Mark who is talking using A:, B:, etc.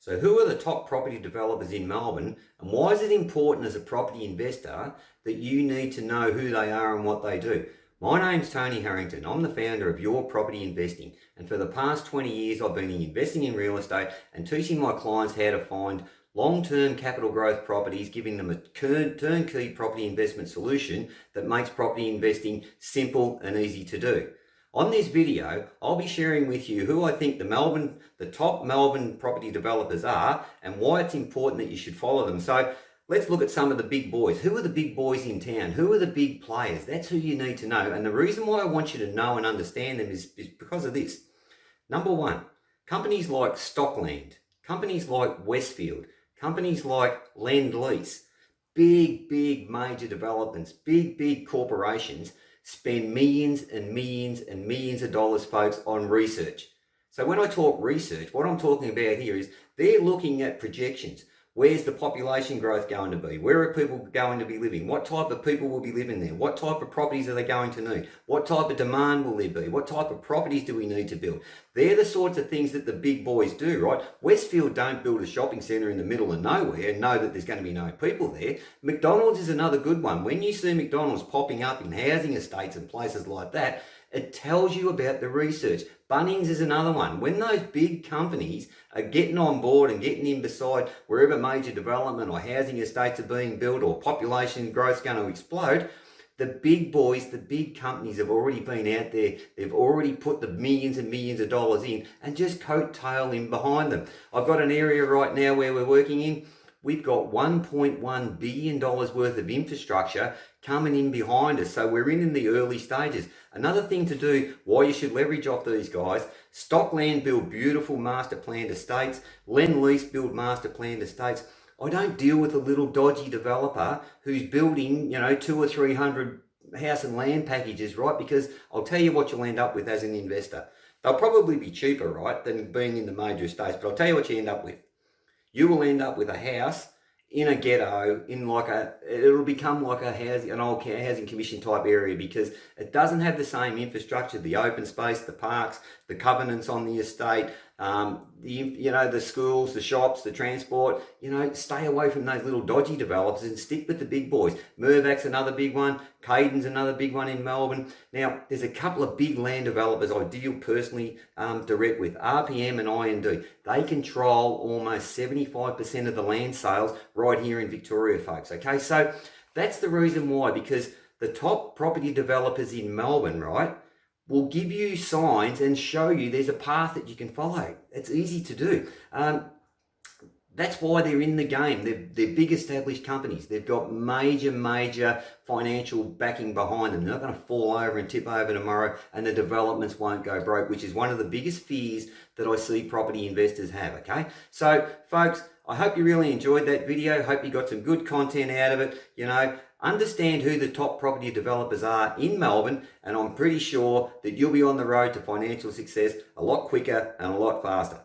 A: So who are the top property developers in Melbourne, and why is it important as a property investor that you need to know who they are and what they do? My name's Tony Harrington. I'm the founder of Your Property Investing, and for the past 20 years I've been investing in real estate and teaching my clients how to find long-term capital growth properties, giving them a turnkey property investment solution that makes property investing simple and easy to do. On this video, I'll be sharing with you who I think the top Melbourne property developers are and why it's important that you should follow them. So let's look at some of the big boys. Who are the big boys in town? Who are the big players? That's who you need to know. And the reason why I want you to know and understand them is because of this. Number one, companies like Stockland, companies like Westfield, companies like Lend Lease, big major developments, big corporations spend millions and millions and millions of dollars, folks, on research. So when I talk research, what I'm talking about here is they're looking at projections. Where's the population growth going to be? Where are people going to be living? What type of people will be living there? What type of properties are they going to need? What type of demand will there be? What type of properties do we need to build? They're the sorts of things that the big boys do, right? Westfield don't build a shopping centre in the middle of nowhere and know that there's going to be no people there. McDonald's is another good one. When you see McDonald's popping up in housing estates and places like that, it tells you about the research. Bunnings is another one. When those big companies are getting on board and getting in beside wherever major development or housing estates are being built or population growth is going to explode, the big boys, the big companies have already been out there. They've already put the millions and millions of dollars in and just coattail in behind them. I've got an area right now where we're working in. We've got $1.1 billion worth of infrastructure coming in behind us. So we're in the early stages. Another thing to do, why you should leverage off these guys, Stockland build beautiful master planned estates, Lend Lease build master planned estates. I don't deal with a little dodgy developer who's building, 200 or 300 house and land packages, right? Because I'll tell you what you'll end up with as an investor. They'll probably be cheaper, right, than being in the major estates, but I'll tell you what you end up with. You will end up with a house in a ghetto, it'll become like an old housing commission type area because it doesn't have the same infrastructure, the open space, the parks, the covenants on the estate, the schools, the shops, the transport. Stay away from those little dodgy developers and stick with the big boys. Mirvac's another big one. Caden's another big one in Melbourne. Now, there's a couple of big land developers I deal personally direct with, RPM and IND. They control almost 75% of the land sales right here in Victoria, folks. Okay, so that's the reason why, because the top property developers in Melbourne, right, will give you signs and show you there's a path that you can follow. It's easy to do. That's why they're in the game. They're big established companies. They've got major financial backing behind them. They're not going to fall over and tip over tomorrow and the developments won't go broke, which is one of the biggest fears that I see property investors have, okay? So, folks, I hope you really enjoyed that video. Hope you got some good content out of it. Understand who the top property developers are in Melbourne, and I'm pretty sure that you'll be on the road to financial success a lot quicker and a lot faster.